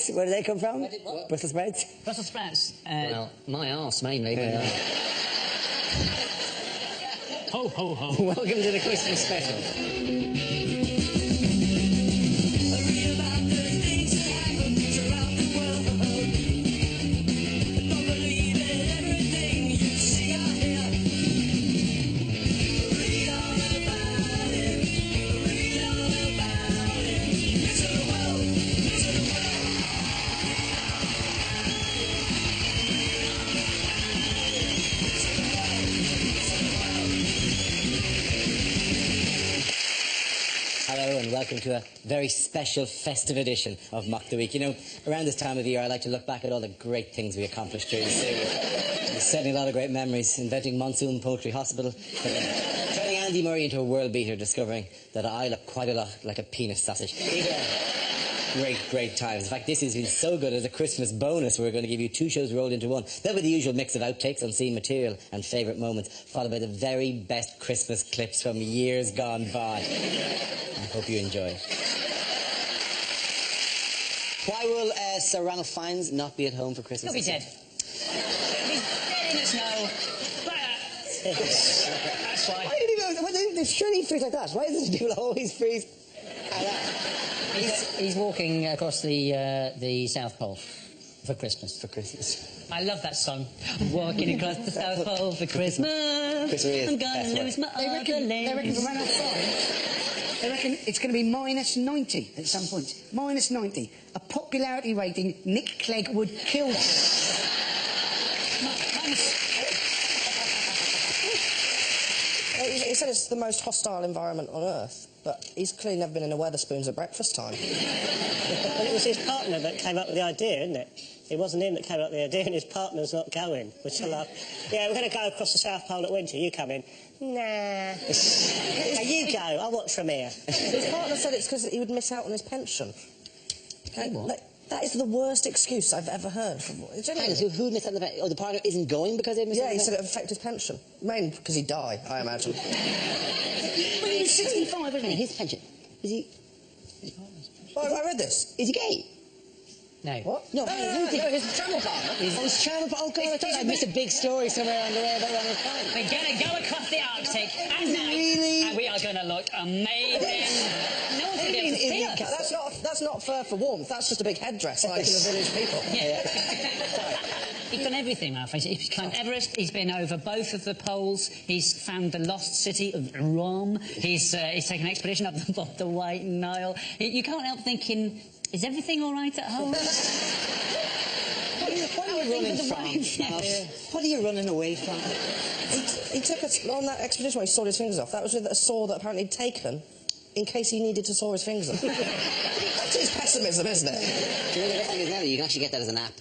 sprouts, where do they come from? Brussels sprouts? Brussels sprouts. Well, my arse mainly. But, Ho, ho, ho. welcome to the Christmas special. Hello and welcome to a very special festive edition of Mock the Week. You know, around this time of year I like to look back at all the great things we accomplished during the series. Setting a lot of great memories, inventing Monsoon Poultry Hospital, turning Andy Murray into a world beater, discovering that I look quite a lot like a penis sausage. Great times. In fact, this has been so good as a Christmas bonus. We're going to give you 2 shows rolled into one. There'll be the usual mix of outtakes, unseen material and favourite moments, followed by the very best Christmas clips from years gone by. I hope you enjoy. Why will Sir Ranulph Fiennes not be at home for Christmas? He'll be dead. He's dead in the snow. Like that. That's why. Why did he surely freeze like that? Why does people always freeze like that? He's walking across the South Pole for Christmas. For Christmas. I love that song. Walking across the South Pole for Christmas. I'm gonna lose my other leg. They reckon for Ranulph Fiennes, they reckon it's going to be minus 90 at some point. Minus 90. A popularity rating Nick Clegg would kill. He said it's the most hostile environment on Earth, but he's clearly never been in a Wetherspoons at breakfast time. Well, it was his partner that came up with the idea, isn't it? It wasn't him that came up with the idea, and his partner's not going, which I love. Yeah, we're going to go across the South Pole at winter. You come in. Nah. Now, you go. I'll watch from here. His partner said it's because he would miss out on his pension. That is the worst excuse I've ever heard. Who missed out on the pension? Oh, the partner isn't going because they missed out on the pension? Yeah, he said it would affect his pension. Mainly because he'd die, I imagine. Well, he was 65, wasn't he? His pension. Is he... Well, I read this. Is he gay? No. What? No, his travel partner. His travel partner. Oh, God, I thought I missed a big story somewhere on the way about Ranulph Fiennes. We're going to go across the Arctic at night. Really? And we are going to look amazing. No one's going to be able to see us. That's not fur for warmth. That's just a big headdress like in the village people. Yeah. He's done everything, Ralph. He's climbed Everest. He's been over both of the poles. He's found the lost city of Rome. He's taken an expedition up the White Nile. You can't help thinking, is everything all right at home? What are you running from? What are you running away from? He took us on that expedition where he sawed his fingers off. That was with a saw that apparently he'd taken in case he needed to saw his fingers off. That's his pessimism, isn't it? You know, the best thing is now you can actually get that as an app.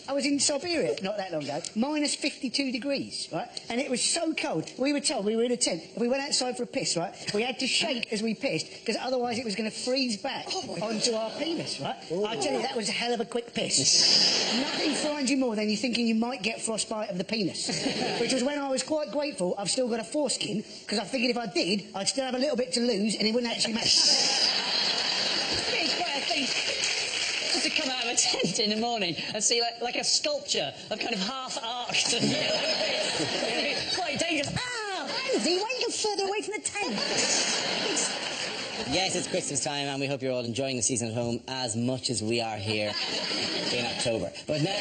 I was in Siberia not that long ago, minus 52 degrees, right? And it was so cold. We were told, we were in a tent, if we went outside for a piss, right, we had to shake as we pissed, because otherwise it was going to freeze back onto our penis, right? I tell you, that was a hell of a quick piss. Nothing frightens you more than you thinking you might get frostbite of the penis. Which was when I was quite grateful I've still got a foreskin, because I figured if I did, I'd still have a little bit to lose and it wouldn't actually matter. It's quite a thing to come out of a tent in the morning and see like a sculpture of kind of half-arched and quite dangerous. Ah! Andy, why are you further away from the tent? Yes, it's Christmas time and we hope you're all enjoying the season at home as much as we are here in October. But now,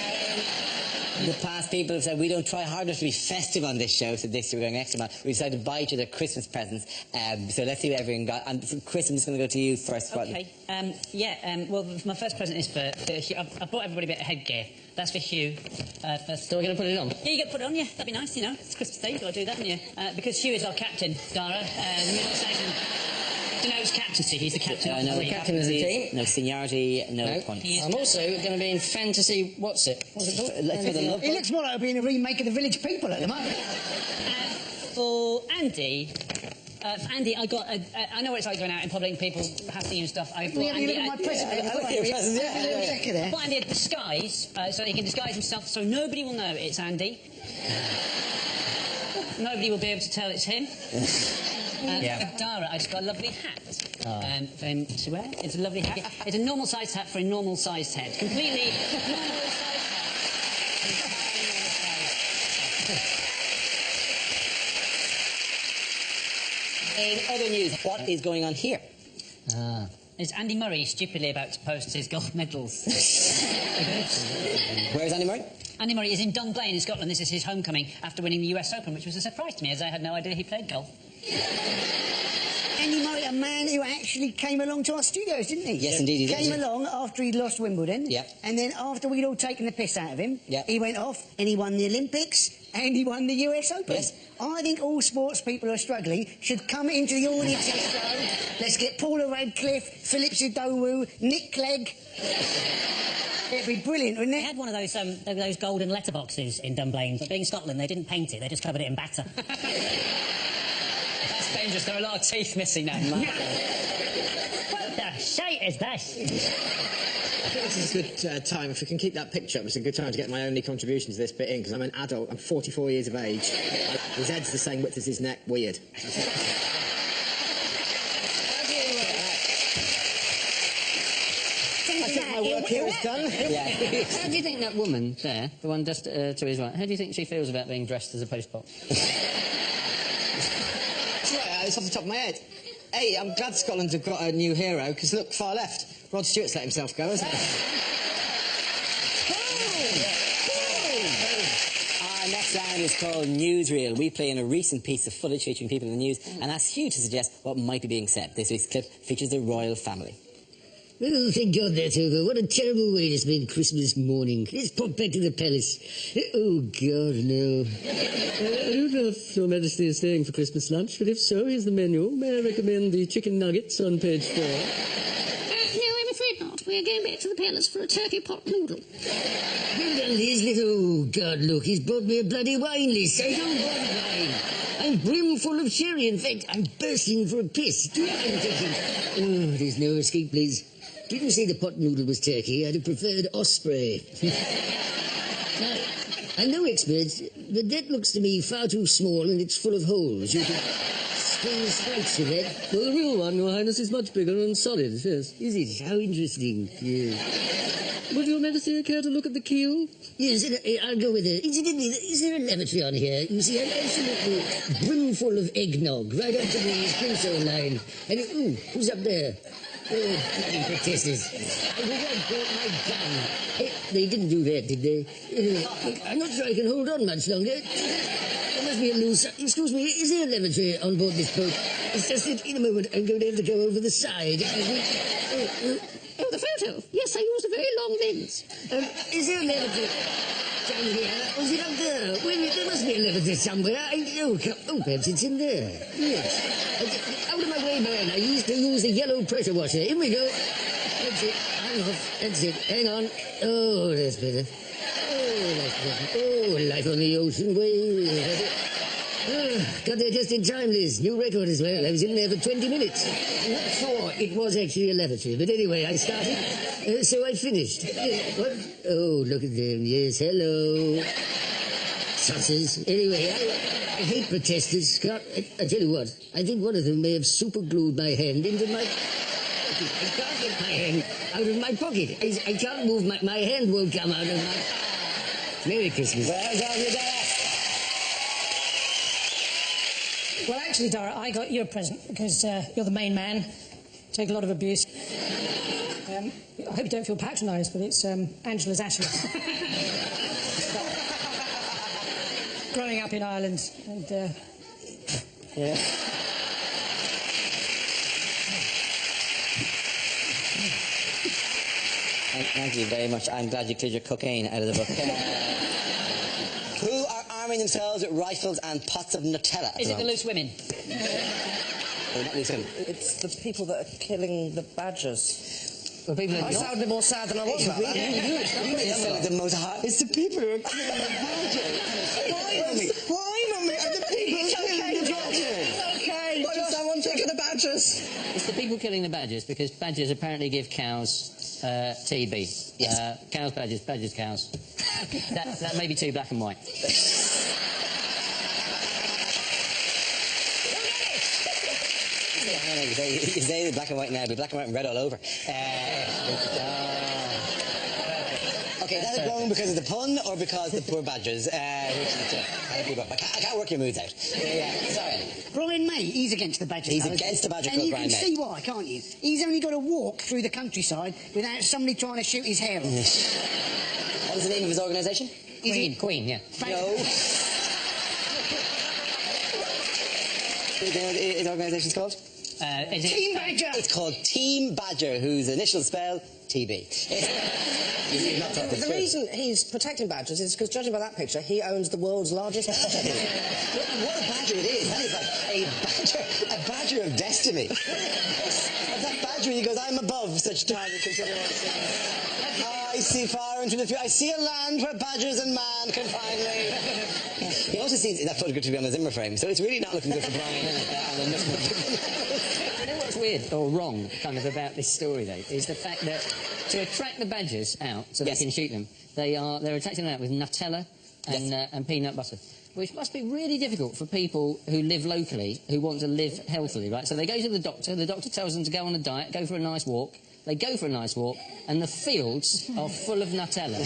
in the past, people have said we don't try hard enough to be festive on this show, so this year we're going extra mile. We decided to buy each other Christmas presents, so let's see what everyone got. And Chris, I'm just going to go to you first. Okay. Well, my first present is for Hugh. I bought everybody a bit of headgear. That's for Hugh. First. So we're going to put it on? Yeah, you get to put it on, yeah. That'd be nice, you know. It's Christmas Day, you've got to do that, haven't you? Because Hugh is our captain, Dara. Denotes captaincy. He's the captain. No captain of the team. No seniority, no points. I'm also going to be in fantasy. What's it called? He looks more like being a remake of The Village People at the moment. For Andy, I got. I know what it's like going out in public and people hassling you and stuff. I bought Andy. My present. I bought Andy a disguise so he can disguise himself, so nobody will know it's Andy. Nobody will be able to tell it's him. Dara, I just got a lovely hat. for him to wear. It's a lovely hat. It's a normal-sized hat for a normal-sized head. Completely normal-sized hat. In other news, what is going on here? Is Andy Murray stupidly about to post his gold medals? Where's Andy Murray? Andy Murray is in Dunblane in Scotland. This is his homecoming after winning the US Open, which was a surprise to me, as I had no idea he played golf. Andy Murray, a man who actually came along to our studios, didn't he? Yes, indeed he did. Came along after he'd lost Wimbledon. Yeah. And then after we'd all taken the piss out of him, Yeah. he went off and he won the Olympics and he won the US Open. Yes. I think all sports people who are struggling should come into the audience of the show. Let's get Paula Radcliffe, Philip Sudowu, Nick Clegg. It'd be brilliant, wouldn't They it? had one of those golden letterboxes in Dunblane, but being Scotland, they didn't paint it, they just covered it in batter. That's dangerous. There are a lot of teeth missing now. What the shite is this? I think this is a good time. If we can keep that picture up, it's a good time to get my only contribution to this bit in, because I'm an adult. I'm 44 years of age. His head's the same width as his neck. Weird. I think my work here is done. Yeah. How do you think that woman there, the one just to his right, how do you think she feels about being dressed as a postbox? That's right, it's off the top of my head. Hey, I'm glad Scotland have got a new hero, because look, far left. Rod Stewart's let himself go, hasn't he? Our next round is called Newsreel. We play in a recent piece of footage featuring people in the news and ask you to suggest what might be being said. This week's clip features the royal family. Oh, thank God that's over. What a terrible way to spend Christmas morning. Let's pop back to the palace. Oh, God, no. I don't know if Your Majesty is staying for Christmas lunch, but if so, here's the menu. May I recommend the chicken nuggets on page 4? No, I'm afraid not. We're going back to the palace for a turkey pot noodle. Well done, Liz. Oh, God, look, he's brought me a bloody wine list. I don't want wine. I'm brimful of sherry. In fact, I'm bursting for a piss. Do you mind taking... Oh, there's no escape, Liz. Didn't say the pot noodle was turkey. I'd have preferred osprey. Now, I'm no expert, but that looks to me far too small and it's full of holes. You can spring spikes with that. Well, the real one, Your Highness, is much bigger and solid, yes. Is it? How interesting. Yes. Would Your Majesty care to look at the keel? Yes, I'll go with it. Incidentally, is there a lavatory on here? You see, I'm absolutely brimful of eggnog right up to the Prince line. And, ooh, who's up there? Oh, bloody protesters. I wish I'd brought my gun. They didn't do that, did they? I'm not sure I can hold on much longer. There must be a loose... Excuse me, is there a lavatory on board this boat? It's just that in a moment I'm going to have to go over the side. Oh, the photo. Yes, I used a very long lens. Is there a lavatory down here? Was it up there? Well, there must be a lavatory somewhere. Oh, perhaps it's in there. Yes. Out of my way, man. I used to use the yellow pressure washer. In we go. That's it. I'm off. That's it. Hang on. Oh, that's better. Oh, that's better. Oh, life on the ocean wave. Got there just in time, Liz. New record as well. I was in there for 20 minutes. I'm not sure it was actually a lavatory, but anyway, I started, so I finished. What? Oh, look at them. Yes, hello. Sussers. Anyway, I hate protesters. I tell you what, I think one of them may have superglued my hand into my pocket. I can't get my hand out of my pocket. I can't move. My hand won't come out of my... Merry Christmas. Well done, you Dara. Well, actually, Dara, I got you a present because you're the main man. Take a lot of abuse. I hope you don't feel patronised, but it's Angela's Ashley. Growing up in Ireland and... Yeah. Thank you very much. I'm glad you cleared your cocaine out of the book. Who are arming themselves with rifles and pots of Nutella? Is it the loose women? Oh, not loose women. It's the people that are killing the badgers. The people I sounded more sad than I was about that. It's the most hot. It's the people who are killing the badgers. Why, Mummy? Are the people killing the badgers? Okay. Why does someone take the badgers? It's the people killing the badgers because badgers apparently give cows TB. Yes. Cows, badgers, cows. that may be too black and white. You say black and white now, but black and white and red all over. Okay, is that a groan because of the pun or because the poor badgers? I can't work your moods out. Sorry. Brian May, he's against the Badger He's Club, against the Badger and Club, you Brian can May. see why, can't you? He's only got to walk through the countryside without somebody trying to shoot his hair off. What is the name of his organisation? Queen, yeah. No. His organisation's called? Is it Team Badger! It's called Team Badger, whose initials spell TB. You've not thought this The through. reason he's protecting badgers is because, judging by that picture, he owns the world's largest badger. What a badger it is. That is like a badger of destiny. Of that badger, he goes, I'm above such tiny considerations. I see far into the future. I see a land where badgers and man can finally... He also sees that photograph to be on a Zimmer frame, so it's really not looking good for Brian. You know what's weird or wrong, kind of, about this story, though, is the fact that to attract the badgers out so they can shoot them, they're attracting them out with Nutella and peanut butter, which must be really difficult for people who live locally, who want to live healthily, right? So they go to the doctor tells them to go on a diet, go for a nice walk, they go for a nice walk, and the fields are full of Nutella.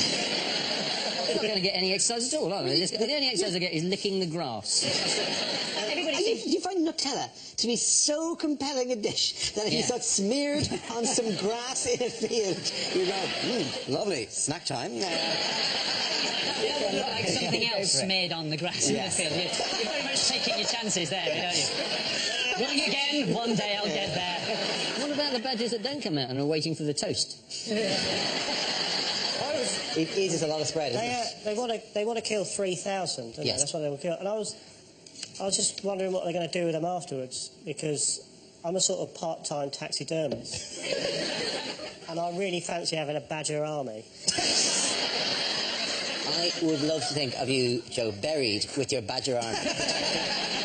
They're not going to get any exercise at all, are they? The only exercise they get is licking the grass. You find Nutella to be so compelling a dish that if you got smeared on some grass in a field, you go, lovely, snack time. Like something else smeared on the grass in the field. You're very much taking your chances there, don't you? Wrong again, one day I'll get there. What about the badgers that don't come out and are waiting for the toast? It is a lot of spread, isn't it? They want to kill 3,000, don't they? That's what they will kill. And I was just wondering what they're going to do with them afterwards, because I'm a sort of part-time taxidermist. And I really fancy having a badger army. I would love to think of you, Joe, buried with your badger army.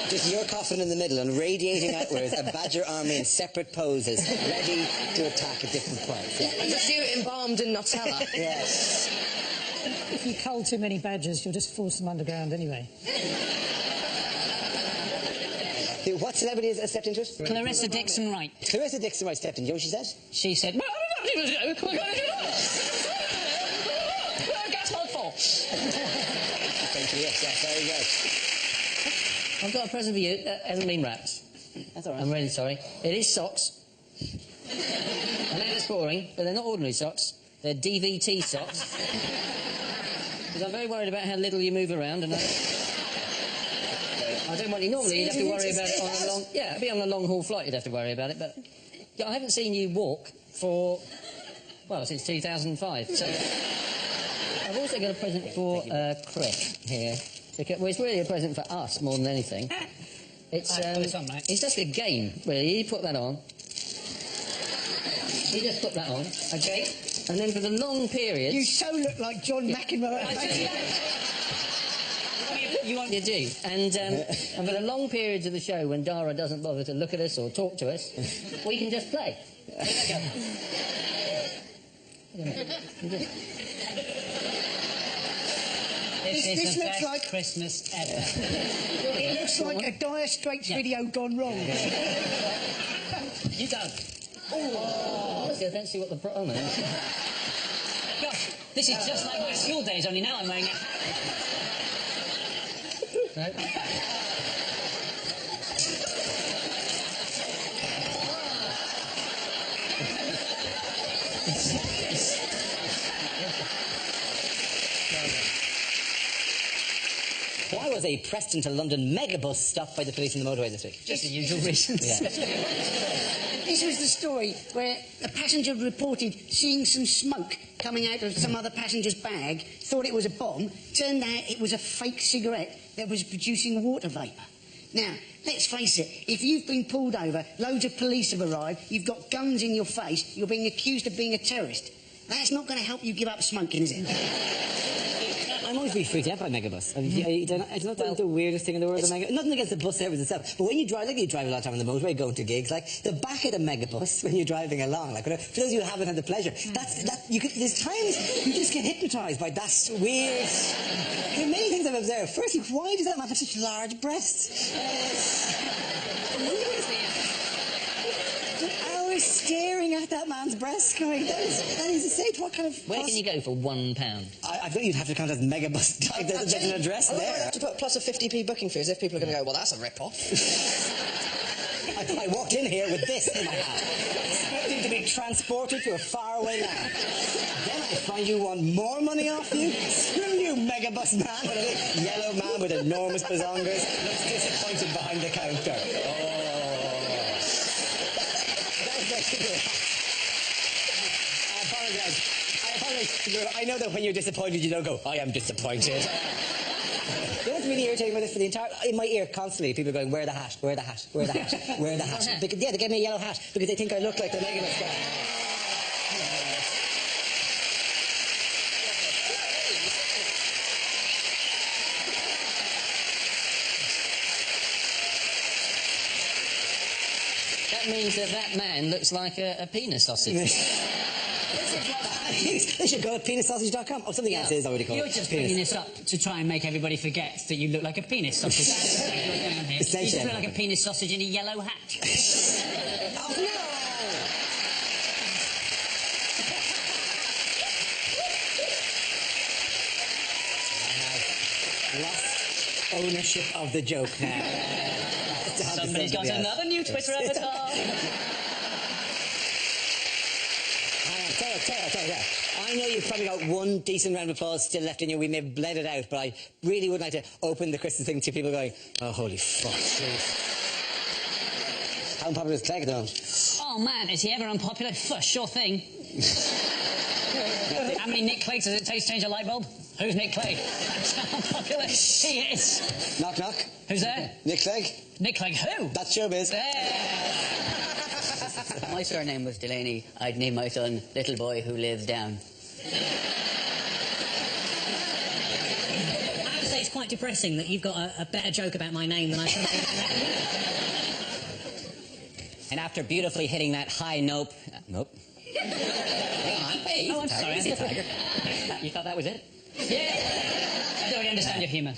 Just your coffin in the middle and radiating outwards a badger army in separate poses, ready to attack at different points. Yeah. And just you embalmed in Nutella. Yes. If you cull too many badgers, you'll just force them underground anyway. What celebrity has stepped into it? Clarissa Dixon Wright. Clarissa Dixon Wright stepped in. You know what she said? She said, gas mode 4. Thank you, yes, there you go. I've got a present for you that hasn't been wrapped. That's all right. I'm really sorry. It is socks. I know it's boring, but they're not ordinary socks. They're DVT socks. Because I'm very worried about how little you move around, and I don't want you... Normally, you'd have to worry about it on a long... Yeah, it'd be on a long-haul flight, you'd have to worry about it, but... Yeah, I haven't seen you walk for... Well, since 2005, so... I've also got a present for Chris here. Because, well, it's really a present for us more than anything. It's it's just a game, really. You put that on. You just put that on, okay? And then for the long periods... You so look like John McEnroe. You do. And for the long periods of the show when Dara doesn't bother to look at us or talk to us, we can just play. This looks like Christmas ever. It looks like a Dire Straits video gone wrong. You go. Oh, I don't see what the problem is. Gosh, this is just like my school days, only now I'm wearing it. Why was a Preston to London megabus stopped by the police on the motorway this week? Just the usual reasons. This was the story where a passenger reported seeing some smoke coming out of some other passenger's bag, thought it was a bomb, turned out it was a fake cigarette that was producing water vapour. Now, let's face it, if you've been pulled over, loads of police have arrived, you've got guns in your face, you're being accused of being a terrorist. That's not going to help you give up smoking, is it? I'm always really freaked out by megabus. It's not the weirdest thing in the world. Nothing against the bus service itself, but when you drive, like you drive a lot of time on the motorway, going to gigs, like the back of the megabus when you're driving along, like for those of you who haven't had the pleasure, there's times you just get hypnotised by that weird. There are many things I've observed. Firstly, why does that man have such large breasts? staring at that man's breast going, that is a state. What kind of... Where can you go for £1? I think you'd have to contact Megabus. There's an address I there. have to put plus a 50p booking fee as if people are going to go, well, that's a rip-off. I walked in here with this in my hand, expecting to be transported to a faraway land. Then I find you want more money off you? Screw you, Megabus man. A little yellow man with enormous bazongas looks disappointed behind the counter. I apologise. I know that when you're disappointed, you don't go, I am disappointed. You know what's really irritating about this for the entire... In my ear, constantly, people are going, wear the hat, wear the hat, wear the hat, wear the hat. Because, yeah, they gave me a yellow hat because they think I look like the Megabus guy. That means that man looks like a penis sausage. They should go to penissausage.com. Oh, something else is already called. You're just bringing this up to try and make everybody forget that you look like a penis sausage. That's what's going on here. You just look like a penis sausage in a yellow hat. Oh, no! I have lost ownership of the joke now. Somebody's got another new Twitter avatar. Tell you. I know you've probably got one decent round of applause still left in you. We may have bled it out, but I really would like to open the Christmas thing to people going, oh, holy fuck. How unpopular is Clegg at the moment? Oh, man, is he ever unpopular? Sure thing. How many Nick Cleggs does it take to change a light bulb? Who's Nick Clegg? That's how unpopular he is. Knock, knock. Who's there? Nick Clegg. Nick Clegg who? That's showbiz. If my surname was Delaney, I'd name my son Little Boy Who Lives Down. I have to say it's quite depressing that you've got a better joke about my name than I should. And after beautifully hitting that high note... nope. Hey, oh, I'm sorry. Easy, Tiger. You thought that was it? Yeah. I don't really understand your humour.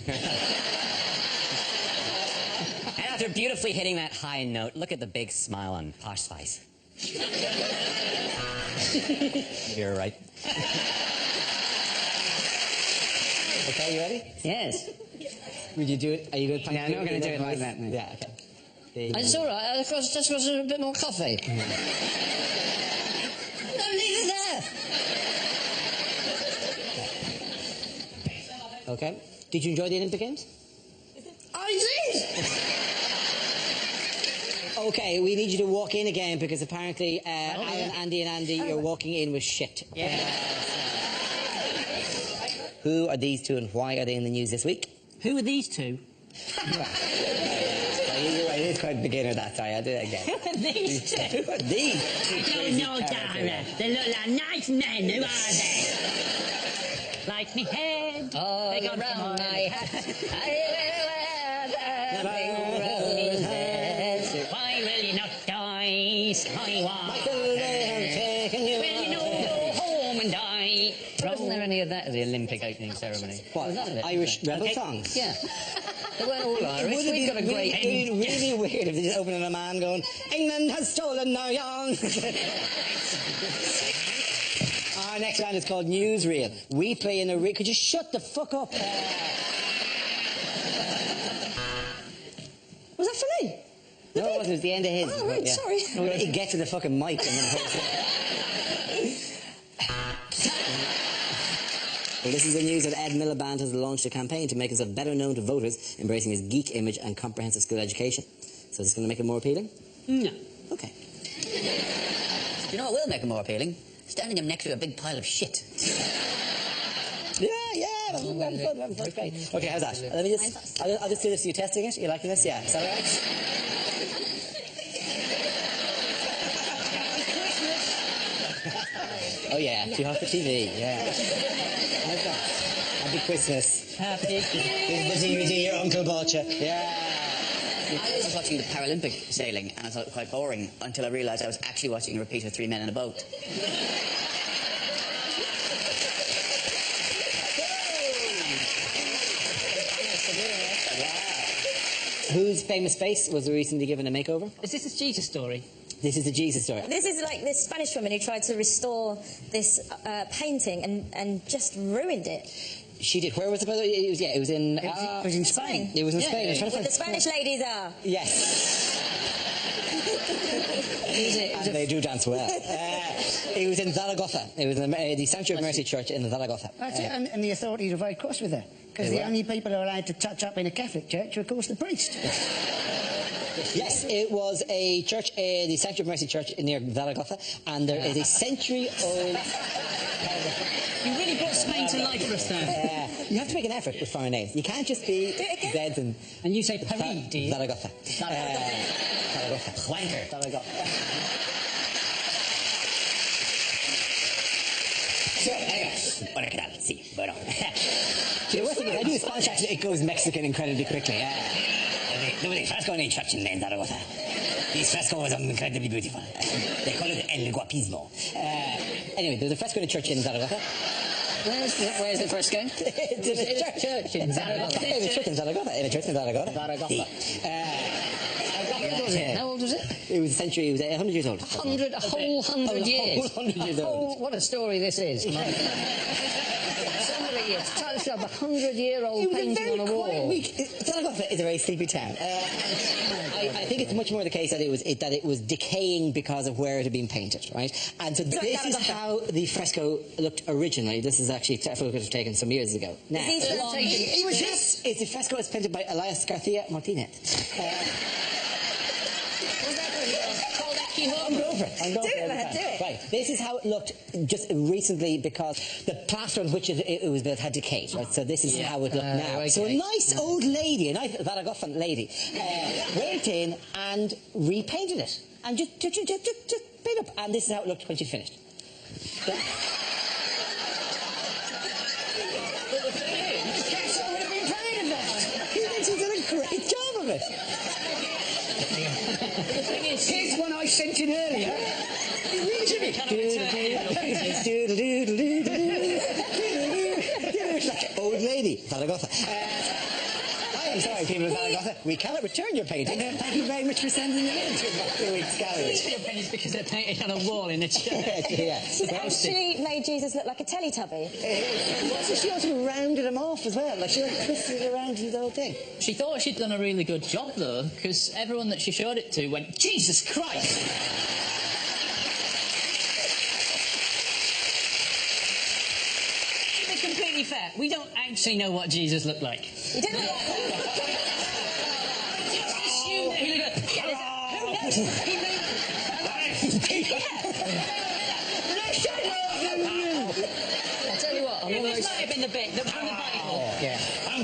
And after beautifully hitting that high note, look at the big smile on Posh's face. You're right. Okay, you ready? Yes. Would you do it? Are you going to... Yeah, I'm not going to do it like that. No. Yeah, okay. It's all right. I've just got a bit more coffee. No, leave it there. Okay. Did you enjoy the Olympic Games? I did. Okay, we need you to walk in again because apparently Alan, Andy and Andy, you're walking in with shit. Yeah. Who are these two and why are they in the news this week? Who are these two? You're right, it is quite beginner that time. I'll do it again. Who are these two? Who are these two? I don't know, Dara. They look like nice men. Who are they? Like me head. All they got around my hat. Why will you not die? I want. Will you not go home and die? Wasn't there any of that at the Olympic opening ceremony? What? Was that it? Irish rebel songs? Yeah. They weren't all Irish. We've got a great... really weird if they just open on a man going, England has stolen our young. Our next round is called Newsreel. We play in a... Could you shut the fuck up? Was that for me? No, it wasn't. It was the end of his. Oh, right, yeah. sorry. He gets to the fucking mic and then... Well, this is the news that Ed Miliband has launched a campaign to make himself better known to voters, embracing his geek image and comprehensive school education. So is this going to make it more appealing? No. Okay. Do you know what will make them more appealing? Standing him next to a big pile of shit. Yeah, I'm having fun, great. Okay, how's that? Let me just... I'll just do this. Are you testing it? You liking this? Yeah. Is that all right? Oh, yeah. Too hot for TV. Yeah. Happy Christmas. Happy. This is the DVD your uncle bought you. Yeah. I was watching the Paralympic sailing and I thought it was quite boring until I realised I was actually watching a repeat of Three Men in a Boat. Whose famous face was recently given a makeover? Is this a Jesus story? This is the Jesus story. This is like this Spanish woman who tried to restore this painting and just ruined it. She did. Where was it? It was, it was in... It was in Spain. It was in Spain. Where the Spanish ladies are. Yes. And they do dance well. It was in Zaragoza. It was in the Sanctuary of Mercy Church in Zaragoza. That's it, and the authorities are very cross with her. Because the only people who are allowed to touch up in a Catholic church are, of course, the priest. Yes, it was a church, the Sanctuary of Mercy Church near Zaragoza, and there is a century-old... You really brought Spain to life for us there. You have to make an effort with foreign names. You can't just be Zeds and... And you say Paris, do you? Zaragoza. Zaragoza. Wanker. Zaragoza. So, anyway, bueno, ¿qué tal? Sí, bueno. The worst thing is, I do a Spanish accent, it goes Mexican incredibly quickly. There was a fresco in a church in Zaragoza. This fresco was incredibly beautiful. They call it El Guapismo. Anyway, there was a fresco in a church in Zaragoza. Where's the fresco? It's a church in Zaragoza. It's a church in Zaragoza. In a church in Zaragoza. How old was it? It was a century, it was 100 years old. A whole 100 years? A whole 100 years old. What a story this is. Somebody has touched up a 100-year-old painting on a wall. Zaragoza is a very sleepy town. I think it's much more the case that it was decaying because of where it had been painted, right? And so this is how the fresco looked originally. This is actually a photograph taken some years ago. Now, this is the fresco was painted by Elias Garcia Martinez. I'm going over it. Do it. Right, this is how it looked just recently because the plaster on which it was built had decayed, right? So this is how it looked now. Okay. So a nice old lady, a nice Zaragozan lady, went in and repainted it. And just paint up. And this is how it looked when she finished. But the thing is, Picasso would have been proud of that. She's done a great job of it. Here's one I sent in earlier. You really should be like old lady, Zaragoza. I am sorry, people of Zaragoza, we cannot return your painting. Thank you very much for sending it in to the week's gallery. Your paintings because they're painted on a wall in a church. She's actually made Jesus look like a Teletubby. She also rounded him off as well. Like she twisted it around the whole thing. She thought she'd done a really good job, though, because everyone that she showed it to went, Jesus Christ! To be completely fair, we don't actually know what Jesus looked like. He didn't look like that. Assume that he looked I'll tell you what, this might have been the bit from the Bible. Yeah. Tell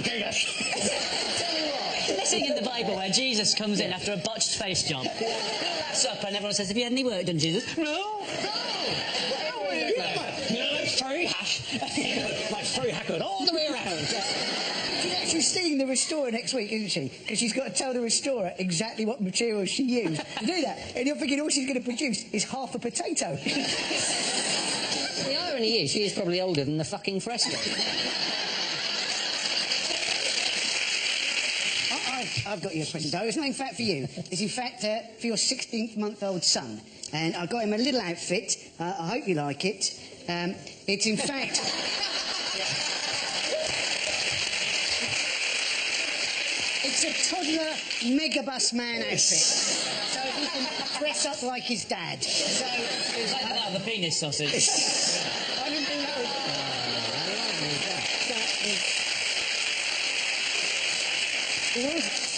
you what, this thing in the Bible where Jesus comes in after a botched face job. That's up and everyone says, have you had any work done, Jesus? No. It's very hash. My furry hackered all the way around. She's actually seeing the restorer next week, isn't she? Because she's got to tell the restorer exactly what materials she used to do that. And you're thinking all she's going to produce is half a potato. The irony is, she is probably older than the fucking fresco. I've got you a present, though. It's not in fact for you. It's in fact for your 16th-month-old son. And I got him a little outfit. I hope you like it. It's in fact... It's a toddler megabus man outfit. So he can dress up like his dad. So it's like that, the penis sausage. I didn't think that was...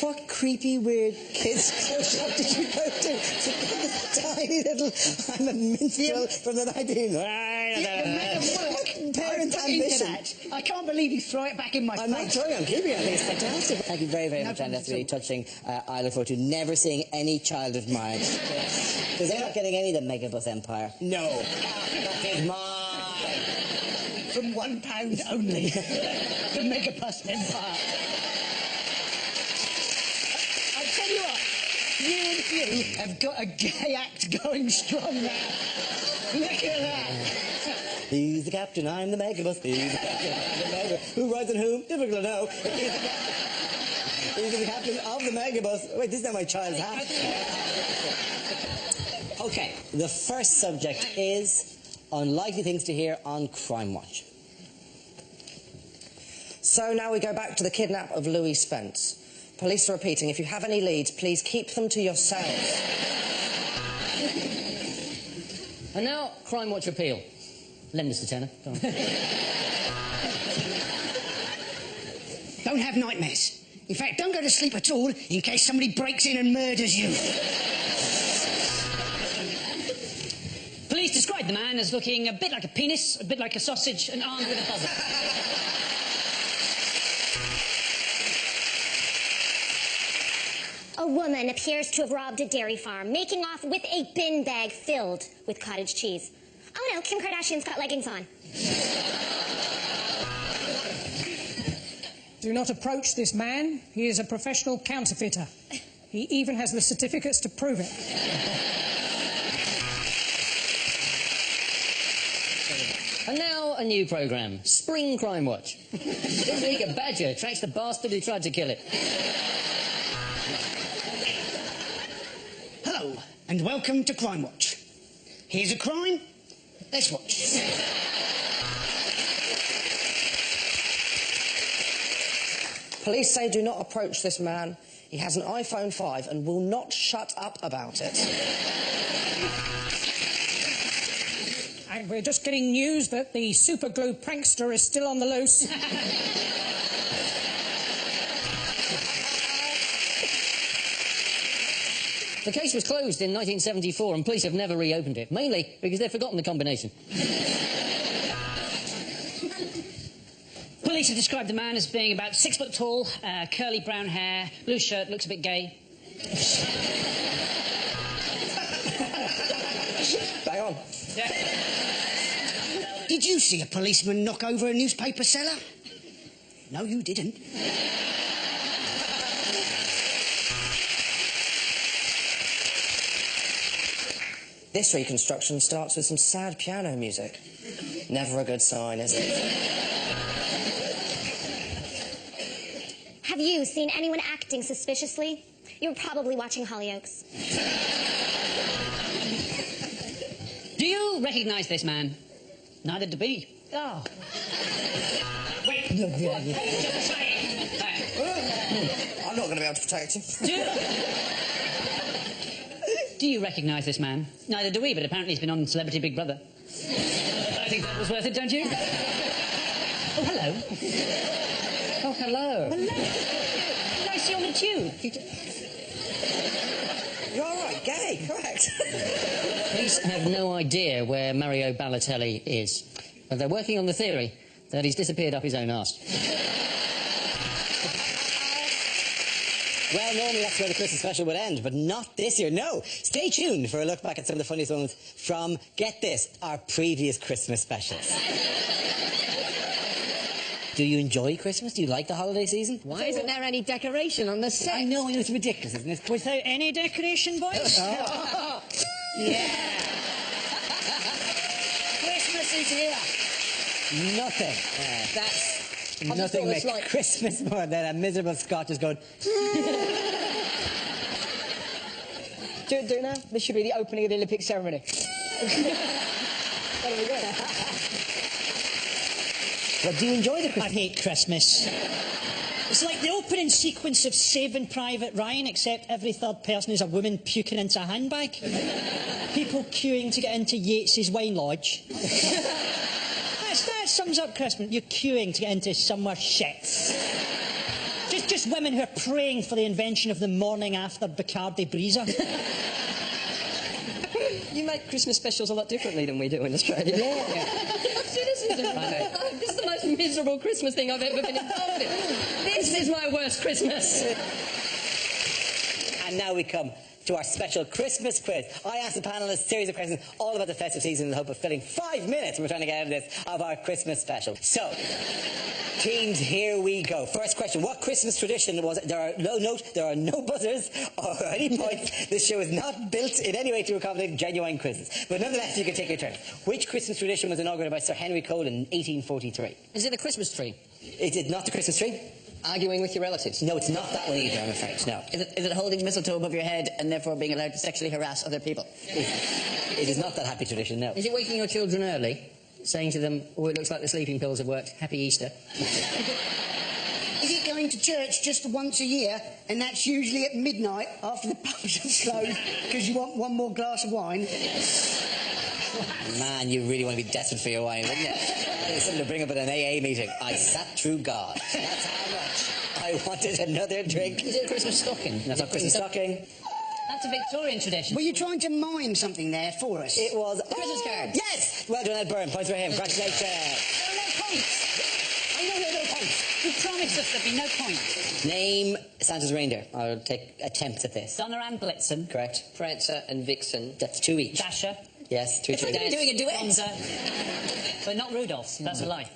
What creepy, weird kids shop did you go to get this tiny little... I'm a minstrel from the 19... Parent ambition. I can't believe you throw it back in my face. I'm not throwing it, I'm keeping it. I think it's fantastic. Thank you very, very much, and that's really touching. I look forward to never seeing any child of mine. Because they're not getting any of the Megabus Empire. No. That is mine. From £1 only. The Megabus Empire. Tell you what, you and you have got a gay act going strong now. Look at that. He's the captain, I'm the Megabus. He's the captain, I'm the Megabus. Who rides on whom? Difficult to know. He's the captain of the Megabus. Wait, this is not my child's hat. Okay, the first subject is unlikely things to hear on Crime Watch. So now we go back to the kidnap of Louis Spence. Police are repeating, if you have any leads, please keep them to yourselves. And now, Crime Watch appeal. Lend us a tenner. Go on. Don't have nightmares. In fact, don't go to sleep at all in case somebody breaks in and murders you. Police described the man as looking a bit like a penis, a bit like a sausage, and armed with a buzzer. A woman appears to have robbed a dairy farm, making off with a bin bag filled with cottage cheese. Oh no, Kim Kardashian's got leggings on. Do not approach this man. He is a professional counterfeiter. He even has the certificates to prove it. And now, a new programme, Spring Crime Watch. This week, a badger tracks the bastard who tried to kill it. Hello, and welcome to Crime Watch. Here's a crime. Let's watch. Police say do not approach this man. He has an iPhone 5 and will not shut up about it. And we're just getting news that the superglue prankster is still on the loose. The case was closed in 1974 and police have never reopened it, mainly because they've forgotten the combination. Police have described the man as being about 6 foot tall, curly brown hair, blue shirt, looks a bit gay. Bang on. Yeah. Did you see a policeman knock over a newspaper seller? No, you didn't. This reconstruction starts with some sad piano music. Never a good sign, is it? Have you seen anyone acting suspiciously? You were probably watching Hollyoaks. Do you recognise this man? Neither do we. Oh. Wait. I'm not going to be able to protect him. Do you recognise this man? Neither do we, but apparently he's been on Celebrity Big Brother. I think that was worth it, don't you? Oh, hello. Oh, hello. Hello. Nice on the tube. You're all right, gay, correct. Police have no idea where Mario Balotelli is, but they're working on the theory that he's disappeared up his own arse. Well, normally that's where the Christmas special would end, but not this year. No, stay tuned for a look back at some of the funniest moments from, get this, our previous Christmas specials. Do you enjoy Christmas? Do you like the holiday season? Why isn't there any decoration on the set? I know, it's ridiculous, isn't it? Without any decoration, boys? Oh. Yeah. Christmas is here. Nothing. That's nothing makes like... Christmas more than a miserable Scot just going... Do it now. This should be the opening of the Olympic ceremony. There we go. Well, do you enjoy the Christmas? I hate Christmas. It's like the opening sequence of Saving Private Ryan, except every third person is a woman puking into a handbag. People queuing to get into Yates's wine lodge. That sums up Christmas. You're queuing to get into somewhere shit. Just women who are praying for the invention of the morning after Bacardi Breezer. You make Christmas specials a lot differently than we do in Australia. Yeah. This is the most miserable Christmas thing I've ever been involved in. This is my worst Christmas. And now we come to our special Christmas quiz. I asked the panellists a series of questions all about the festive season in the hope of filling 5 minutes we're trying to get out of this, of our Christmas special. So, teams, here we go. First question, what Christmas tradition was it? There are no buzzers or any points. This show is not built in any way to accommodate genuine quizzes. But nonetheless, you can take your turn. Which Christmas tradition was inaugurated by Sir Henry Cole in 1843? Is it a Christmas tree? It is not the Christmas tree. arguing with your relatives? No, it's not that one either, I'm afraid, no. Is it holding mistletoe above your head and therefore being allowed to sexually harass other people? It is not that happy tradition, no. Is it waking your children early, saying to them, oh, it looks like the sleeping pills have worked, happy Easter? Is it going to church just once a year, and that's usually at midnight after the pubs have closed because you want one more glass of wine? Man, you really want to be desperate for your wine, wouldn't you? It's something to bring up at an AA meeting. I sat through God. That's how much I wanted another drink. Is it a Christmas stocking? That's not Christmas stocking. That's a Victorian tradition. Were you trying to mime something there for us? It was The Christmas card. Yes! Well done, Ed Byrne. Points for him. Congratulations. There are no points. I know there are no points. You promised us there'd be no points. Name Santa's reindeer. I'll take attempts at this. Donner and Blitzen. Correct. Prancer and Vixen. That's 2 each. Dasher. Yes, 2 It's like they're doing a duet. Bonza. But not Rudolph. That's a lie.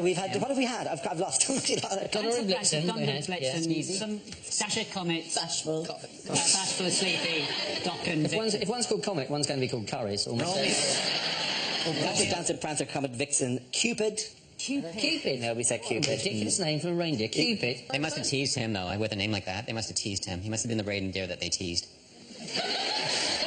We've had. What have we had? I've lost. Donner and Blitzen. Donner and Blitzen. Yes. Some Dasher, Comet. Bashful. Bashful, Sleepy. Dock and If one's called Comet, one's going to be called Curries. Almost. Dasher, Dancer, Prancer, Comet, Vixen, Cupid. Cupid. No, we said Cupid. Ridiculous name for a reindeer. Cupid. They must have teased him, though, with a name like that. They must have teased him. He must have been the reindeer that they teased.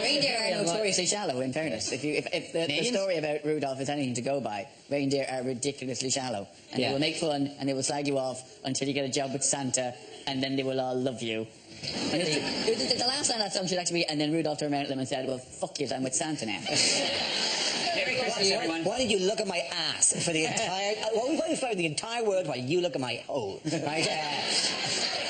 Reindeer are notoriously shallow, in fairness. If the story about Rudolph is anything to go by, reindeer are ridiculously shallow. And they will make fun and they will slag you off until you get a job with Santa, and then they will all love you. And the last line of that song should actually be, and then Rudolph turned around at them and said, well, fuck you, I'm with Santa now. Merry Christmas, everyone. Why did you look at my ass for the entire... What we found the entire world while you look at my hole, right?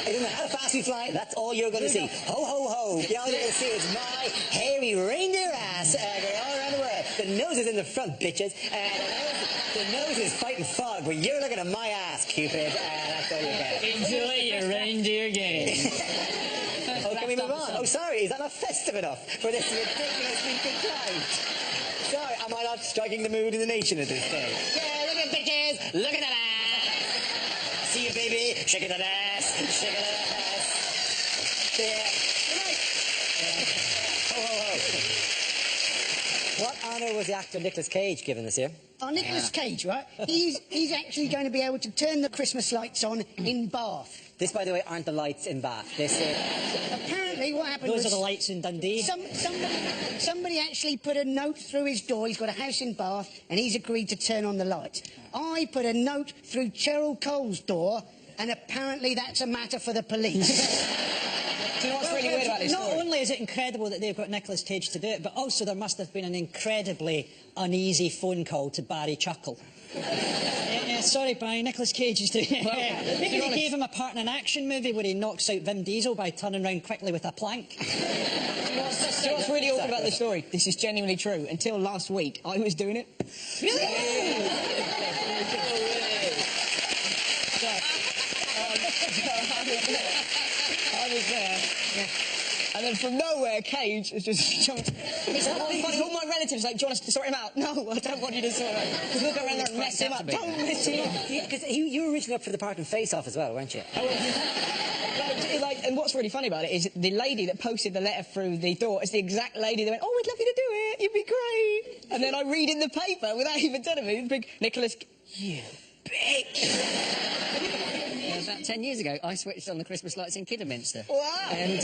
It doesn't matter how fast we fly, that's all you're going to see. Ho, ho, ho. All you're going to see is my hairy reindeer ass going all around the world. The nose is in the front, bitches. The nose is fighting fog, but you're looking at my ass, Cupid. That's all you get. Enjoy your reindeer game. Oh, can we move on? Oh, sorry, is that not festive enough for this ridiculously contrived? Sorry, am I not striking the mood in the nation at this stage? Yeah, look at bitches! Look at that ass! See you, baby! Shaking that ass! Shaking that ass! Yeah. Good night! Ho, ho, ho. What honour was the actor Nicolas Cage given this year? Oh, Nicolas Cage, right? He's actually going to be able to turn the Christmas lights on in Bath. This, by the way, aren't the lights in Bath. This Apparently, what happened Those was... are the lights in Dundee. Somebody actually put a note through his door. He's got a house in Bath, and he's agreed to turn on the lights. I put a note through Cheryl Cole's door, and apparently that's a matter for the police. Do you know what's really weird about this story? Not only is it incredible that they've got Nicolas Cage to do it, but also there must have been an incredibly uneasy phone call to Barry Chuckle. Sorry, Barry, Nicolas Cage is doing it. Maybe they gave him a part in an action movie where he knocks out Vin Diesel by turning around quickly with a plank. Do you know what's really awkward about this story? This is genuinely true. Until last week, I was doing it. I was there. Yeah. And then from nowhere, Cage has just jumped. It's all my relatives like, do you want us to sort him out? No, I don't want you to sort him out. Because we'll go around there and mess him up. Don't mess him up. Because you were originally up for the part in Face Off as well, weren't you? And what's really funny about it is the lady that posted the letter through the door is the exact lady that went, oh, we'd love you to do it. You'd be great. And then I read in the paper without even telling me, big Nicholas, you bitch. About 10 years ago, I switched on the Christmas lights in Kidderminster. Wow. And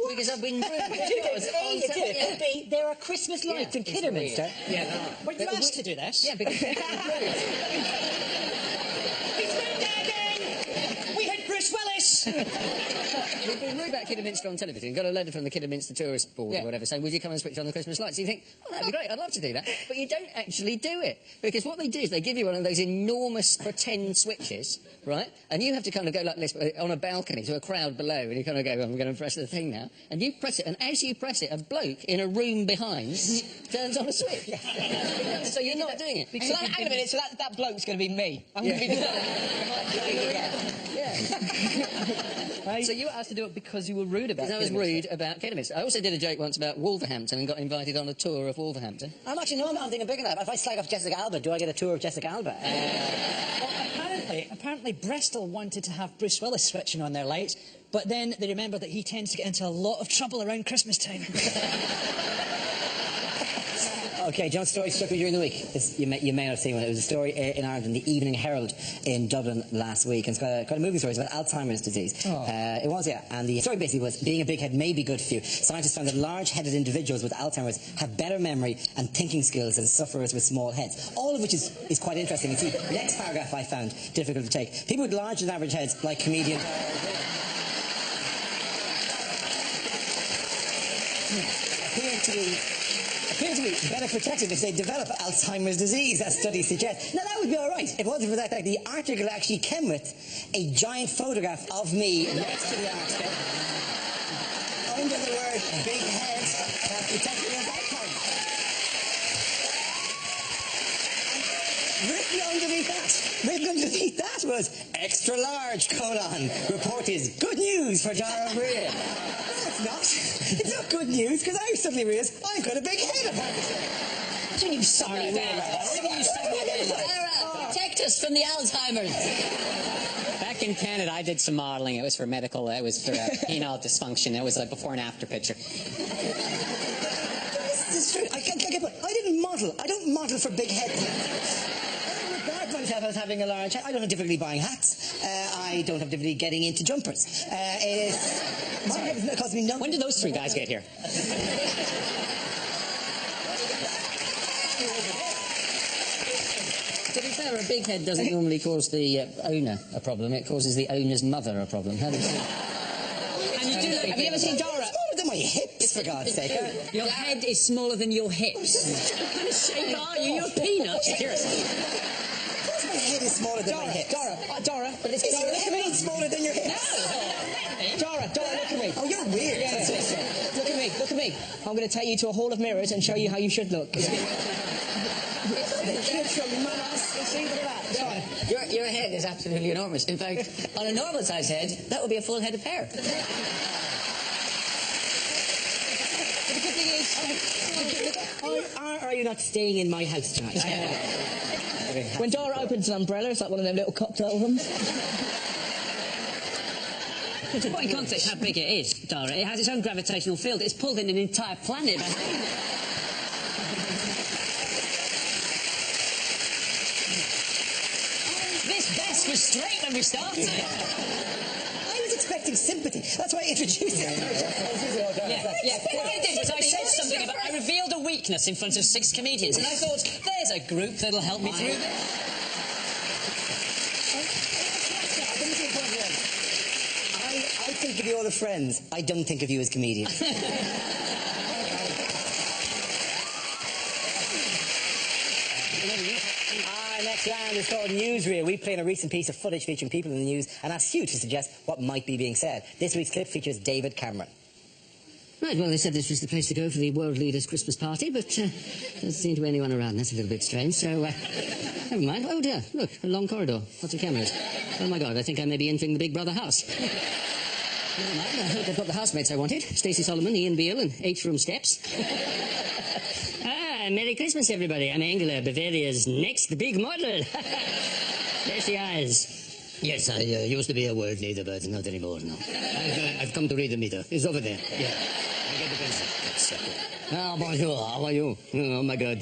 because I've been There are Christmas lights in Kidderminster. Yeah. Were you asked to do this? Yeah, because... We had Bruce Willis! We've been rude about Kidderminster on television. Got a letter from the Kidderminster Tourist Board or whatever saying, would you come and switch on the Christmas lights? And you think, oh, that'd be great, I'd love to do that. But you don't actually do it. Because what they do is they give you one of those enormous pretend switches, right? And you have to kind of go like this on a balcony to a crowd below, and you kind of go, I'm going to press the thing now. And you press it, and as you press it, a bloke in a room behind turns on a switch. So you're not doing it. So hang on a minute, so that bloke's going to be me. I'm going to be the... Right. So you were asked to do it because you were rude about it? I was rude about Kidderminster. I also did a joke once about Wolverhampton and got invited on a tour of Wolverhampton. I'm thinking bigger than that. If I slag off Jessica Alba, do I get a tour of Jessica Alba? Well, apparently Bristol wanted to have Bruce Willis switching on their lights, but then they remembered that he tends to get into a lot of trouble around Christmas time. Okay, John, story struck me during the week. You may not have seen one. It was a story in Ireland in the Evening Herald in Dublin last week. And it's got a moving story. It's about Alzheimer's disease. Oh. It was, yeah. And the story basically was being a big head may be good for you. Scientists found that large-headed individuals with Alzheimer's have better memory and thinking skills than sufferers with small heads. All of which is quite interesting. You see, the next paragraph I found difficult to take. People with larger than average heads, like comedian... appear to be better protected if they develop Alzheimer's disease, as studies suggest. Now, that would be all right if it wasn't for that fact. The article actually came with a giant photograph of me next to the article under the word big head protected against Alzheimer's. Written underneath that was extra large, : report is good news for Dara Brea. No, it's not good news, because I suddenly realised I've got a big head. What are you sorry about? Protect us from the Alzheimer's. Back in Canada, I did some modelling. It was for medical. It was for penile dysfunction. It was a before and after picture. This is true. I didn't model. I don't model for big heads. I don't regard myself as having a large head. I don't have difficulty buying hats. I don't have difficulty getting into jumpers. My head is costing me no... When did those three guys get here? To be fair, a big head doesn't normally cause the owner a problem. It causes the owner's mother a problem. How do you see? And you do look... Have you ever seen Dara? Smaller than my hips, for God's sake. Your head is smaller than your hips. What kind of shape are you? You're peanuts. Seriously. My head is smaller than my hips. Dara, but it's Is your head smaller than your hips? No. Dara, look at me. Oh, you're weird. Yeah. Look at me. I'm going to take you to a hall of mirrors and show you how you should look. Your head is absolutely enormous. In fact, on a normal sized head, that would be a full head of hair. The good thing is... Are you not staying in my house tonight? When Dara opens an umbrella, it's like one of them little cocktail rooms. To put in context how big it is, Dara, it has its own gravitational field. It's pulled in an entire planet. This desk was straight when we started. I was expecting sympathy. That's why I introduced it. Yeah. What I did was I said something about... I revealed a weakness in front of 6 comedians, and I thought, there's a group that'll help me through this. I think of you all as friends. I don't think of you as comedians. Our next round is called Newsreel. We play in a recent piece of footage featuring people in the news and ask you to suggest what might be being said. This week's clip features David Cameron. Right, well, they said this was the place to go for the world leader's Christmas party, but doesn't seem to be anyone around. That's a little bit strange, so never mind. Oh, dear, look, a long corridor, lots of cameras. Oh, my God, I think I may be entering the Big Brother house. Never mind, I hope I've got the housemates I wanted. Stacey Solomon, Ian Beale, and H-room steps. Merry Christmas, everybody. I'm Angela, Bavaria's next big model. There she is. Yes, I used to be a world leader, but not anymore, no. I've come to read the meter. It's over there. Yeah. I get the pencil. That's okay. Oh, bonjour, how are you? Oh, my God.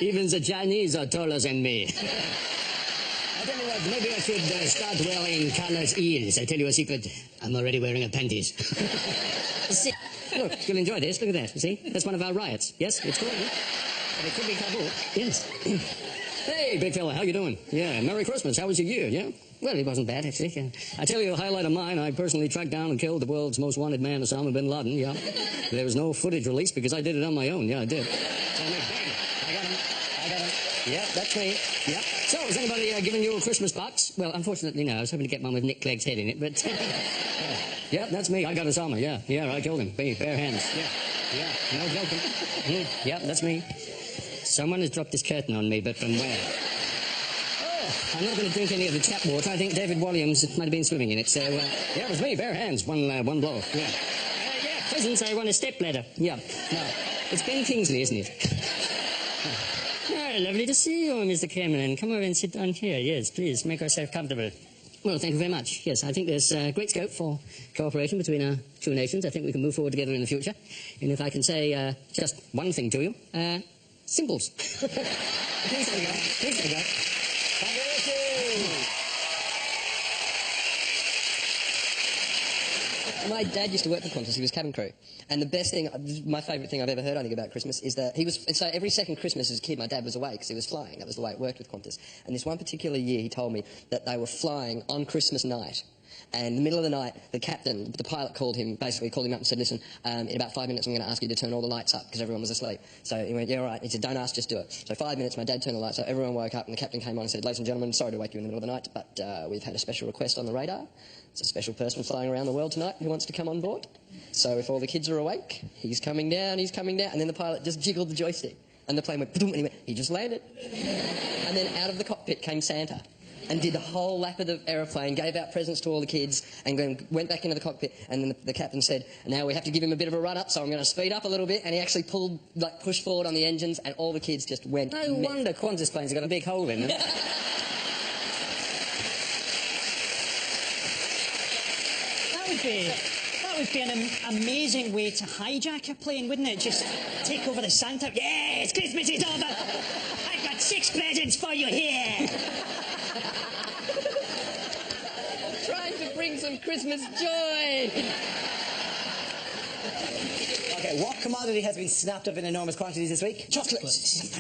Even the Chinese are taller than me. I tell you what, maybe I should start wearing collared heels. I tell you a secret. I'm already wearing a panties. See, look, you'll enjoy this. Look at that. You see? That's one of our riots. Yes, it's cool. But it could be Kabul. Yes. Hey, big fella, how you doing? Yeah, Merry Christmas. How was your year? Yeah? Well, it wasn't bad, actually. I tell you a highlight of mine. I personally tracked down and killed the world's most wanted man, Osama bin Laden. Yeah. There was no footage released because I did it on my own. Yeah, I did. I got him. Yeah, that's me. Yeah. So, is anybody giving you a Christmas box? Well, unfortunately, no. I was hoping to get one with Nick Clegg's head in it, but... yeah, that's me. I got Osama, yeah. Yeah, I killed him. Bare hands. Yeah, no joking. Yeah, that's me. Someone has dropped this curtain on me, but from where? Oh, I'm not going to drink any of the tap water. I think David Williams might have been swimming in it, so... yeah, it was me. Bare hands. One blow. Yeah. Yeah, presents, I want a stepladder. Yeah. No. It's Ben Kingsley, isn't it? Lovely to see you, Mr. Cameron. Come over and sit down here. Yes, please, make yourself comfortable. Well, thank you very much. Yes, I think there's great scope for cooperation between our two nations. I think we can move forward together in the future. And if I can say just one thing to you, Symbols. Please there you go. Please there you go. Thank you, Richie. My dad used to work for Qantas. He was cabin crew. And the best thing, my favourite thing I've ever heard, I think, about Christmas is that he was... So every second Christmas as a kid, my dad was away because he was flying. That was the way it worked with Qantas. And this one particular year, he told me that they were flying on Christmas night. And in the middle of the night, the captain, the pilot called him up and said, listen, in about 5 minutes I'm going to ask you to turn all the lights up because everyone was asleep. So he went, yeah, all right. He said, don't ask, just do it. So 5 minutes, my dad turned the lights up, everyone woke up and the captain came on and said, ladies and gentlemen, sorry to wake you in the middle of the night, but we've had a special request on the radar. It's a special person flying around the world tonight who wants to come on board. So if all the kids are awake, he's coming down, and then the pilot just jiggled the joystick. And the plane went, and he just landed. And then out of the cockpit came Santa and did a whole lap of the aeroplane, gave out presents to all the kids, and then went back into the cockpit. And then the captain said, now we have to give him a bit of a run-up, so I'm going to speed up a little bit. And he actually pushed forward on the engines, and all the kids just went... No wonder Qantas planes have got a big hole in them. That would be an amazing way to hijack a plane, wouldn't it? Just take over the Santa. Yes, Christmas is over. I've got 6 presents for you here. Trying to bring some Christmas joy. Okay, what commodity has been snapped up in enormous quantities this week? Chocolate.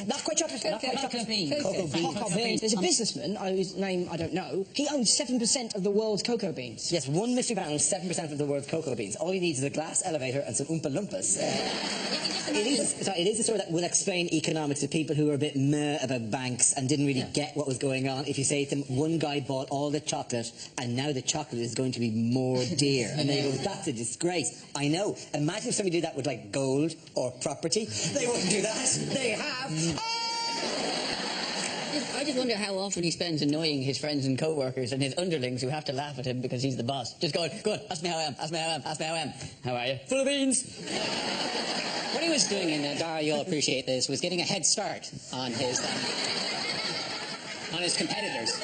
Not quite chocolate. Cocoa beans. Cocoa beans. There's a businessman, whose name I don't know. He owns 7% of the world's cocoa beans. Yes, one mystery man owns 7% of the world's cocoa beans. All he needs is a glass elevator and some Oompa Loompas. It is a story that will explain economics to people who are a bit meh about banks and didn't really get what was going on. If you say to them, one guy bought all the chocolate and now the chocolate is going to be more dear. And they go, that's a disgrace. I know. Imagine if somebody did that with like gold or property. They wouldn't do that. They have. I just wonder how often he spends annoying his friends and co-workers and his underlings who have to laugh at him because he's the boss. Just going, good, ask me how I am, ask me how I am, ask me how I am. How are you? Full of beans. What he was doing, and Dara, you'll appreciate this, was getting a head start on his competitors.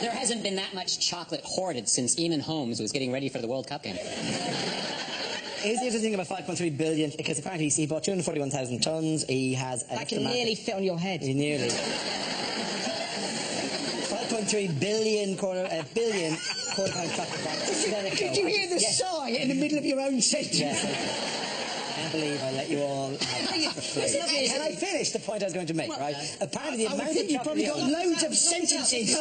There hasn't been that much chocolate hoarded since Eamon Holmes was getting ready for the World Cup game. Here's the other thing about 5.3 billion, because apparently he bought 241,000 tonnes. He has... That can nearly fit on your head. Nearly. 5.3 billion billion quarter-pound chocolate bags. Did you hear the sigh in the middle of your own sentence? Yes. I can't believe I let you all have it for free. Can I finish the point I was going to make, right? Apparently the amount of you've probably got loads of sentences.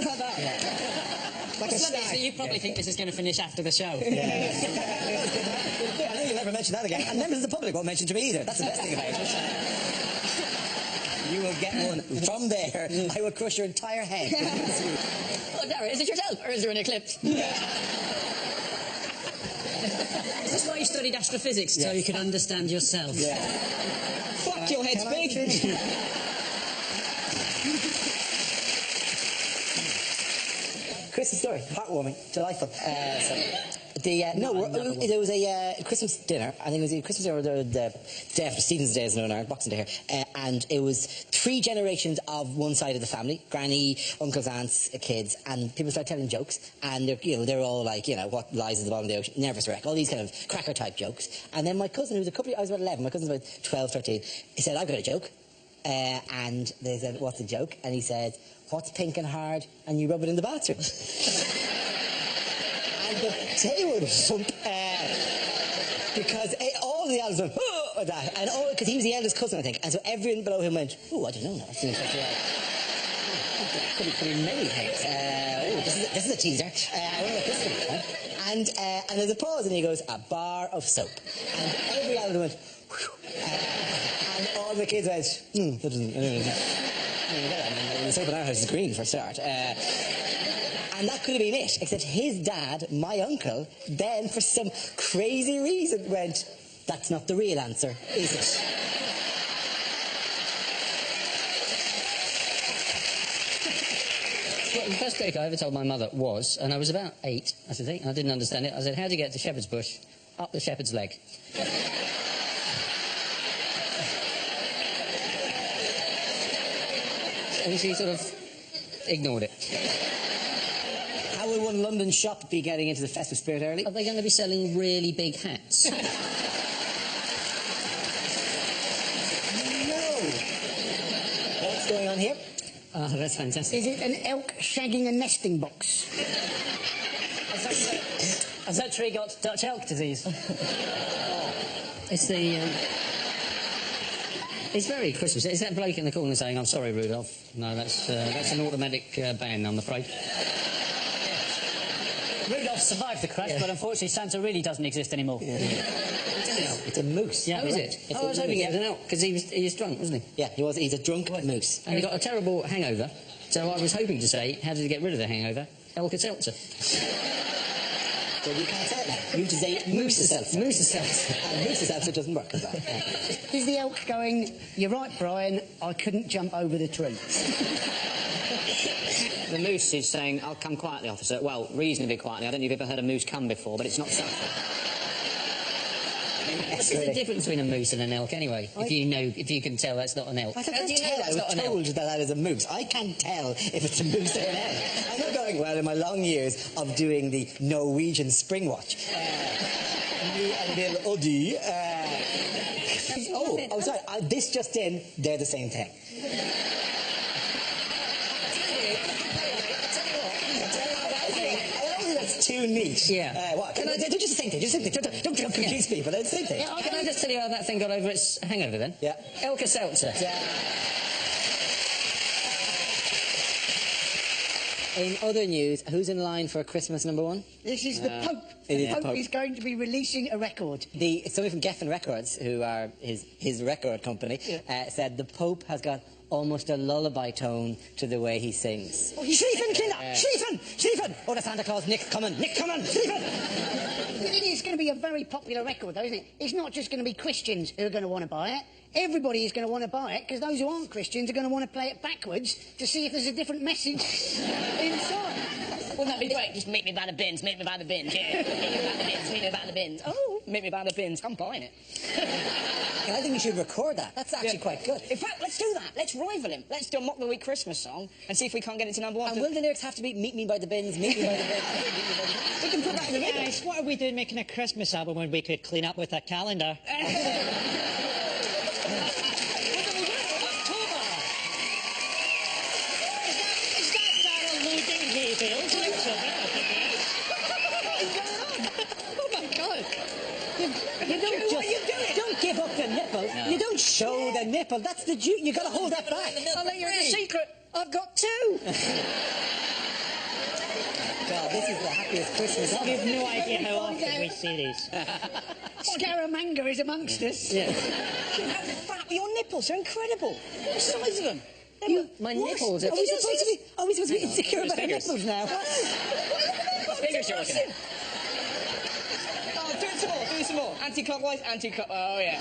Like a stag. So you probably think this is going to finish after the show. Yeah. I know you'll never mention that again. And members of the public won't mention to me either. That's the best thing about it. You will get one. From there, I will crush your entire head. Oh, Dara, is it yourself or is there an eclipse? Is this why you studied astrophysics? Yes. So you could understand yourself? Yeah. Fuck, your head's big. Christmas story, heartwarming, delightful. There was a Christmas dinner. I think it was a Christmas dinner or the day after Stephen's Day, as known, our Boxing Day here, and it was 3 generations of one side of the family: granny, uncles, aunts, kids, and people started telling jokes, and they're all like, what lies at the bottom of the ocean, nervous wreck, all these kind of cracker type jokes. And then my cousin, who was I was about 11, my cousin's about 12, 13, he said, I've got a joke. And they said, what's the joke? And he said, what's pink and hard and you rub it in the bathroom? And the table would thump, because all the elders went, oh, like that. And because he was the eldest cousin, I think. And so everyone below him went, oh, I don't know. That seems like could be many things. This is a teaser. I wonder what this is. And there's a pause, and he goes, a bar of soap. And every elder went, and all the kids went, that doesn't... The soap in our house is green, for a start. And that could have been it, except his dad, my uncle, then, for some crazy reason, went, that's not the real answer, is it? Well, the first joke I ever told my mother was, and I was about 8, I think, I didn't understand it. I said, how do you get to Shepherd's Bush? Up the shepherd's leg. And she sort of ignored it. How will one London shop be getting into the festive spirit early? Are they going to be selling really big hats? No. on here? Oh, that's fantastic. Is it an elk shagging a nesting box? Has that tree got Dutch elk disease? It's the... It's very Christmas. Is that bloke in the corner saying, "I'm sorry, Rudolph"? No, that's an automatic ban, I'm afraid. Rudolph survived the crash, but unfortunately Santa really doesn't exist anymore. It's a moose. Yeah, is it? I was hoping it was an elk, because he was drunk, wasn't he? Yeah, he was. He's a drunk moose. And he got a terrible hangover, so I was hoping to say, how did he get rid of the hangover? Alka-Seltzer. So you can't say that. You just say Moose-a-Seltzer. Moose-a-Seltzer. And Moose-a-Seltzer doesn't work as that. Is the elk going, "You're right, Brian, I couldn't jump over the tree"? The moose is saying, "I'll come quietly, officer." Well, reasonably quietly. I don't know if you've ever heard a moose come before, but it's not subtle. What's the difference between a moose and an elk, anyway? If you can tell that's not an elk. How do you know that's not an elk? I was told that is a moose. I can't tell if it's a moose or an elk. I'm not going well in my long years of doing the Norwegian spring watch. Me and Bill Oddy. Oh, sorry. This just in, they're the same thing. That's too neat. Yeah. What? They're just the same thing. Just the same thing. Don't confuse people. They're the same thing. Can I just tell you how that thing got over its hangover, then? Yeah. Alka-Seltzer. Yeah. In other news, who's in line for Christmas #1? This is the Pope. The Pope is going to be releasing a record. Somebody from Geffen Records, who are his record company, said the Pope has got almost a lullaby tone to the way he sings. Schlieffen, Kinder! Schlieffen! Oh, the Santa Claus, Nick's coming, Schlieffen! It's going to be a very popular record, though, isn't it? It's not just going to be Christians who are going to want to buy it. Everybody is going to want to buy it, because those who aren't Christians are going to want to play it backwards to see if there's a different message inside. Wouldn't that be great? Just meet me by the bins, meet me by the bins, yeah. Meet me by the bins, meet me by the bins. Oh, meet me by the bins, I'm buying it. And I think we should record that. That's actually quite good. In fact, let's do that. Let's rival him. Let's do a Mock the Week Christmas song and see if we can't get it to #1. And will the lyrics have to be "Meet me by the bins, meet me by the bins"? We can put that in the video. Guys, what are we doing making a Christmas album when we could clean up with a calendar? Don't give up the nipple. No. You don't show the nipple. That's the Jew. You got to hold that back. I'll let you in a secret. I've got 2. God, this is the happiest Christmas ever. I have no idea how often we see these. Scaramanga is amongst us. Yeah. How fat your nipples are incredible. What the size of them? My nipples are... Are we supposed to be insecure about our nipples now? Fingers you're looking at. Oh, do it some more. Anti-clockwise, anti-clockwise. Oh, yeah.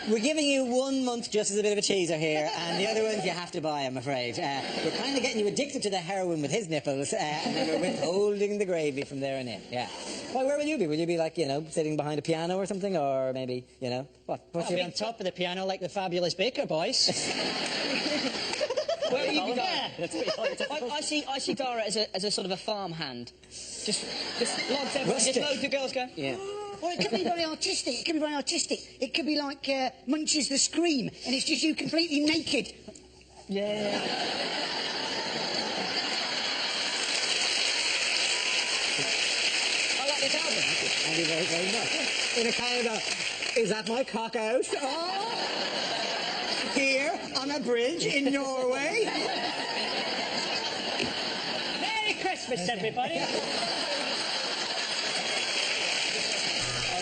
We're giving you 1 month just as a bit of a teaser here, and the other ones you have to buy, I'm afraid. We're kind of getting you addicted to the heroin with his nipples, and then we're withholding the gravy from there on in. Yeah. Well, where will you be? Will you be, like, sitting behind a piano or something, or maybe, what? I'll be on top of the piano like the Fabulous Baker Boys. Where will you be, Dara? I see Dara as a sort of a farm hand. Just logs everywhere, just loads of girls go. Yeah. Well, it could be very artistic. It could be like Munch's The Scream, and it's just you completely naked. Yeah. I like this album. Thank you very, very much. In a kind of is that my cock out? Oh! Here, on a bridge in Norway. Merry Christmas, everybody.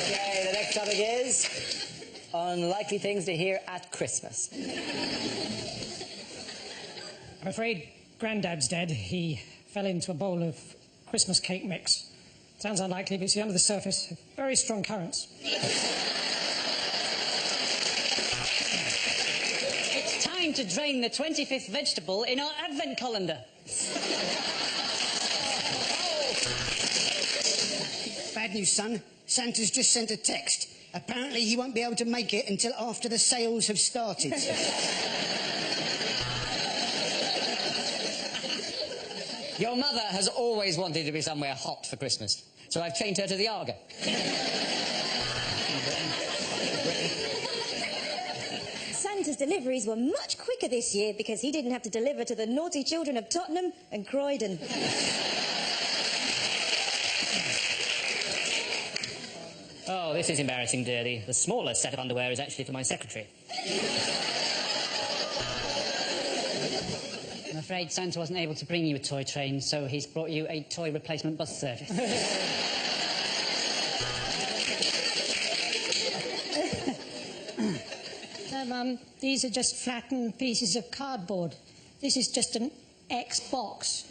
Okay, the next topic is unlikely things to hear at Christmas. I'm afraid Grandad's dead. He fell into a bowl of Christmas cake mix. Sounds unlikely, but you see under the surface, very strong currents. It's time to drain the 25th vegetable in our advent calendar. Bad news, son. Santa's just sent a text. Apparently he won't be able to make it until after the sales have started. Your mother has always wanted to be somewhere hot for Christmas, so I've changed her to the Arga. Santa's deliveries were much quicker this year because he didn't have to deliver to the naughty children of Tottenham and Croydon. Oh, this is embarrassing, dearie. The smallest set of underwear is actually for my secretary. I'm afraid Santa wasn't able to bring you a toy train, so he's brought you a toy replacement bus service. Mum, these are just flattened pieces of cardboard. This is just an Xbox.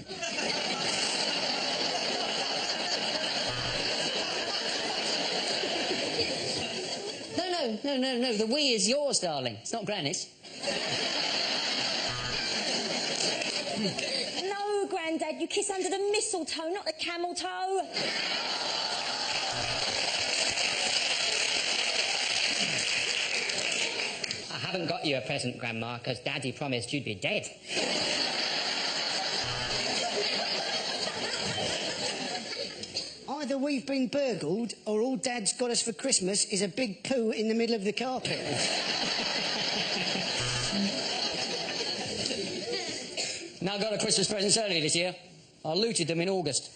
No. The Wii is yours, darling. It's not Granny's. No, Grandad, you kiss under the mistletoe, not the camel toe. I haven't got you a present, Grandma, because Daddy promised you'd be dead. Either we've been burgled, or all Dad's got us for Christmas is a big poo in the middle of the carpet. Now got a Christmas presents early this year. I looted them in August.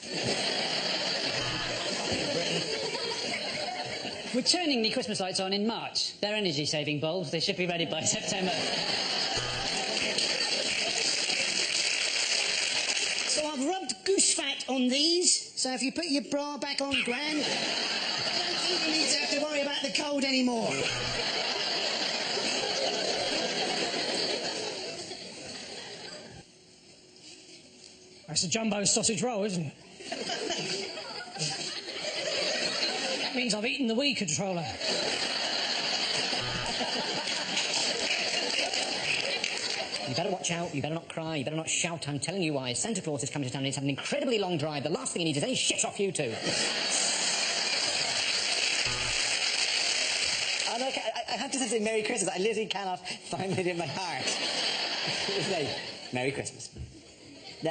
We're turning the Christmas lights on in March. They're energy-saving bulbs. They should be ready by September. So I've rubbed goose fat on these, so if you put your bra back on, Gran, I don't think you need to have to worry about the cold anymore. That's a jumbo sausage roll, isn't it? That means I've eaten the Wii controller. You better watch out, you better not cry, you better not shout. I'm telling you why. Santa Claus is coming to town and he's had an incredibly long drive. The last thing he needs is any shit off you two. I have to say Merry Christmas. I literally cannot find it in my heart. It's like, Merry Christmas. Ah.